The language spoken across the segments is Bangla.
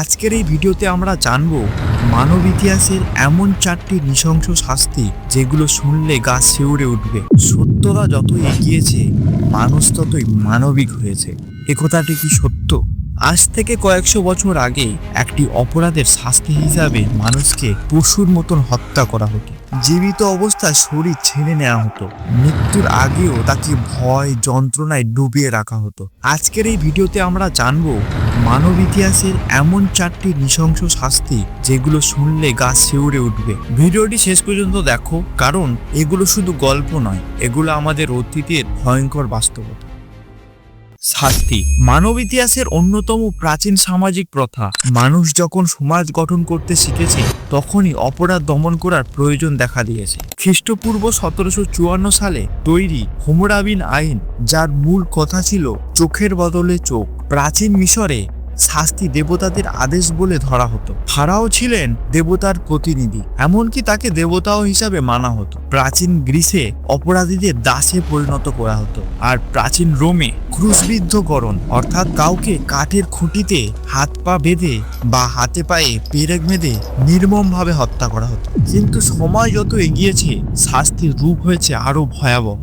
আজকের এই ভিডিওতে আমরা জানব মানব ইতিহাসের এমন 4টি নৃশংস শাস্তি যেগুলো শুনলে গা শিউরে উঠবে। সত্যতা যত এগিয়েছে মানুষ ততই মানবিক হয়েছে। এ কথাটি কি সত্য? আজ থেকে কয়েকশো বছর আগে একটি অপরাধের শাস্তি হিসাবে মানুষকে পশুর মতন হত্যা করা হতো। জীবিত অবস্থায় শরীর ছেড়ে নেওয়া হতো। মৃত্যুর আগেও তাকে ভয় যন্ত্রণায় ডুবিয়ে রাখা হতো। আজকের এই ভিডিওতে আমরা জানব মানব ইতিহাসের এমন 4টি নৃশংস শাস্তি যেগুলো শুনলে গা শিউরে উঠবে। ভিডিওটি শেষ পর্যন্ত দেখো, কারণ এগুলো শুধু গল্প নয়, এগুলো আমাদের অতীতের ভয়ঙ্কর বাস্তবতা। শাস্তি মানব ইতিহাসের অন্যতম প্রাচীন সামাজিক প্রথা। মানুষ যখন সমাজ গঠন করতে শিখেছে তখনই অপরাধ দমন করার প্রয়োজন দেখা দিয়েছে। খ্রিস্টপূর্ব 1754 সালে তৈরি হাম্মুরাবির আইন, যার মূল কথা ছিল চোখের বদলে চোখ, প্রাচীন মিশরে শাস্তি দেবতাদের আদেশ বলে ধরা হতো। ফারাও ছিলেন দেবতার প্রতিনিধি, এমনকি তাকে দেবতাও হিসাবে মানা হতো। প্রাচীন গ্রিসে অপরাধীদের দাসে পরিণত করা হতো। আর প্রাচীন রোমে ক্রুশবিদ্ধকরণ, অর্থাৎ কাউকে কাঠের খুঁটিতে হাত পা বেঁধে বা হাতে পায়ে পেরেক বেঁধে নির্মমভাবে হত্যা করা হতো। কিন্তু সময় যত এগিয়েছে শাস্তির রূপ হয়েছে আরো ভয়াবহ।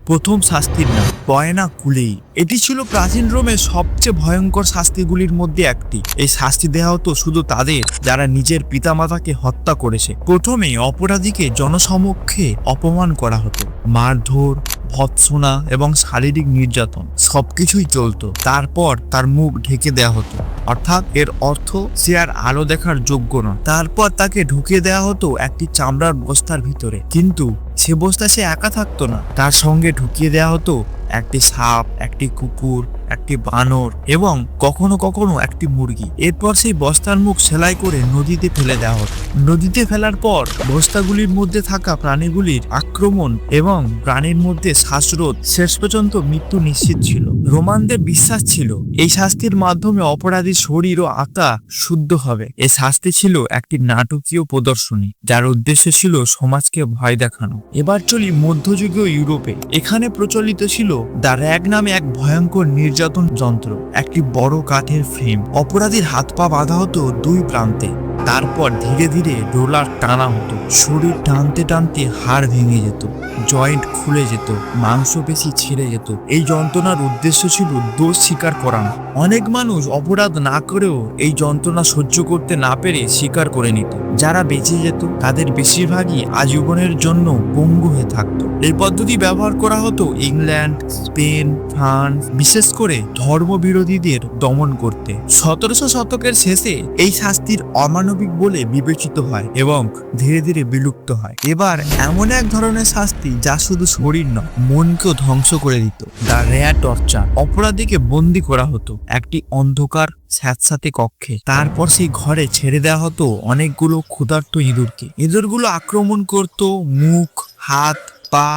প্রথম শাস্তির নাম বয়না কুলেই। এটি ছিল প্রাচীন রোমের সবচেয়ে ভয়ঙ্কর শাস্তিগুলির মধ্যে একটি। এই শাস্তি দেওয়া হতো শুধু তাদের যারা নিজের পিতামাতাকে হত্যা করেছে। প্রথমে অপরাধীকে জনসমক্ষে অপমান করা হতো। মারধর, ভৎসনা এবং শারীরিক নির্যাতন সবকিছুই চলতো। তারপর তার মুখ ঢেকে দেওয়া হতো, অর্থাৎ এর অর্থ সে আর আলো দেখার যোগ্য নয়। তারপর তাকে ঢুকিয়ে দেওয়া হতো একটি চামড়ার বস্তার ভিতরে, কিন্তু সে বস্তা সে একা থাকতো না, তার সঙ্গে ঢুকিয়ে দেওয়া হতো একটি সাপ, একটি কুকুর, একটি বানর এবং কখনো কখনো একটি মুরগি। এরপর সেই বস্তার মুখ সেলাই করে নদীতে ফেলে দেওয়া হতো। নদীতে ফেলার পর বস্তাগুলির মধ্যে থাকা প্রাণীগুলির আক্রমণ এবং প্রাণীর মধ্যে শ্বাসরোধ, শেষ পর্যন্ত মৃত্যু নিশ্চিত ছিল। রোমানদের বিশ্বাস ছিল এই শাস্তির মাধ্যমে অপরাধীর শরীর ও আত্মা শুদ্ধ হবে। এই শাস্তি ছিল একটি নাটকীয় প্রদর্শনী, যার উদ্দেশ্য ছিল সমাজকে ভয় দেখানো। এবার চলি মধ্যযুগীয় ইউরোপে। এখানে প্রচলিত ছিল দ্য র‍্যাগ নামে এক ভয়ঙ্কর নির্যাতন যন্ত্র। একটি বড় কাঠের ফ্রেম, অপরাধীর হাত পা বাঁধা হতো দুই প্রান্তে। তারপর ধীরে ধীরে রোলার টানা হতো। শরীর টানতে টানতে হাড় ভেঙে যেত, জয়েন্ট খুলে যেত, মাংসপেশি ছিঁড়ে যেত। এই যন্ত্রণার উদ্দেশ্য ছিল দোষ স্বীকার করানো। অনেক মানুষ অপরাধ না করেও এই যন্ত্রণা সহ্য করতে না পেরে স্বীকার করে নিত। যারা বেঁচে যেত তাদের বেশিরভাগই আজীবনের জন্য পঙ্গু হয়ে থাকত। এই পদ্ধতি ব্যবহার করা হতো ইংল্যান্ড, স্পেন, ফ্রান্স, বিশেষ করে ধর্মবিরোধীদের দমন করতে। 1700 শতকের শেষে এই শাস্তির অমানবিক বলে বিবেচিত হয় এবং ধীরে ধীরে বিলুপ্ত হয়। এবার এমন এক ধরনের শাস্তি যা শুধু শরীর নয়, মনকেও ধ্বংস করে দিত, দ্য রেয়ার টর্চার। অপরাধীকে বন্দি করা হতো একটি অন্ধকার স্যাঁতস্যাঁতে কক্ষে। তারপর সেই ঘরে ছেড়ে দেওয়া হতো অনেকগুলো ক্ষুধার্ত ইঁদুরকে। ইঁদুরগুলো আক্রমণ করত মুখ, হাত, পা,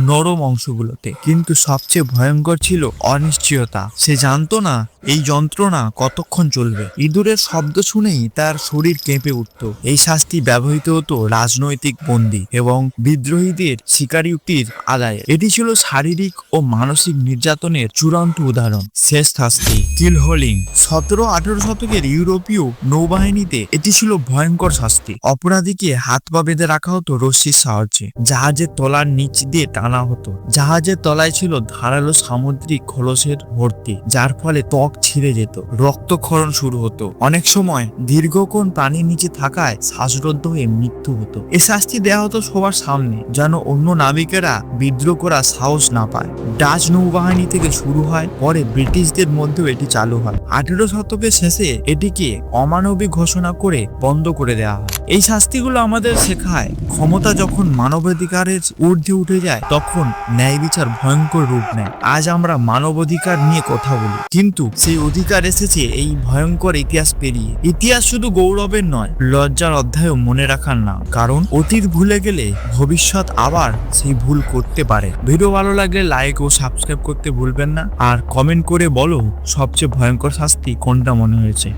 নরম অংশগুলোতে। কিন্তু সবচেয়ে ভয়ঙ্কর ছিল অনিশ্চয়তা। সে জানতো না এই যন্ত্রণা কতক্ষণ চলবে। ইঁদুরের শব্দ শুনেই তার শরীর কেঁপে উঠত। এই শাস্তি ব্যবহৃত হতো রাজনৈতিক বন্দী এবং বিদ্রোহীদের স্বীকারোক্তির আদায়ে। এটি ছিল শারীরিক ও মানসিক নির্যাতনের চূড়ান্ত উদাহরণ। শেষ শাস্তি কিল হোলিং। 17-18 শতকের ইউরোপীয় নৌবাহিনীতে এটি ছিল ভয়ঙ্কর শাস্তি। অপরাধীকে হাত পা বেঁধে রাখা হতো রশ্মির সাহায্যে। জাহাজের তলার নিচ দিয়ে টানা হতো। জাহাজের তলায় ছিল ধারালো সামুদ্রিক খোলসের ভর্তি, যার ফলে ত্বক ছিঁড়ে যেত, রক্তক্ষরণ শুরু হতো। অনেক সময় দীর্ঘক্ষণ পানির নিচে থাকায় শ্বাসরুদ্ধ হয়ে মৃত্যু হতো। এ শাস্তি দেওয়া হতো সবার সামনে, যেন অন্য নাবিকেরা বিদ্রোহ করার সাহস না পায়। ডাচ নৌবাহিনী থেকে শুরু হয়, পরে ব্রিটিশদের মধ্যেও এটি চালু হয়। 18 শতকের শেষে এটিকে অমানবিক ঘোষণা করে বন্ধ করে দেওয়া হয়। এই শাস্তিগুলো আমাদের শেখায় ক্ষমতা যখন মানবাধিকারের ঊর্ধ্বে উঠে যায় তখন ন্যায় বিচার ভয়ঙ্কর রূপ নেয়। আজ আমরা মানবাধিকার নিয়ে কথা বলি, কিন্তু সেই অধিকার এসেছে এই ভয়ঙ্কর ইতিহাস পেরিয়ে। ইতিহাস শুধু গৌরবের নয়, লজ্জার অধ্যায়ও মনে রাখার নাম। কারণ অতীত ভুলে গেলে ভবিষ্যৎ আবার সেই ভুল করতে পারে। ভিডিও ভালো লাগলে লাইক ও সাবস্ক্রাইব করতে ভুলবেন না, আর কমেন্ট করে বলো সবচেয়ে ভয়ঙ্কর শাস্তি কোনটা মনে হয়েছে।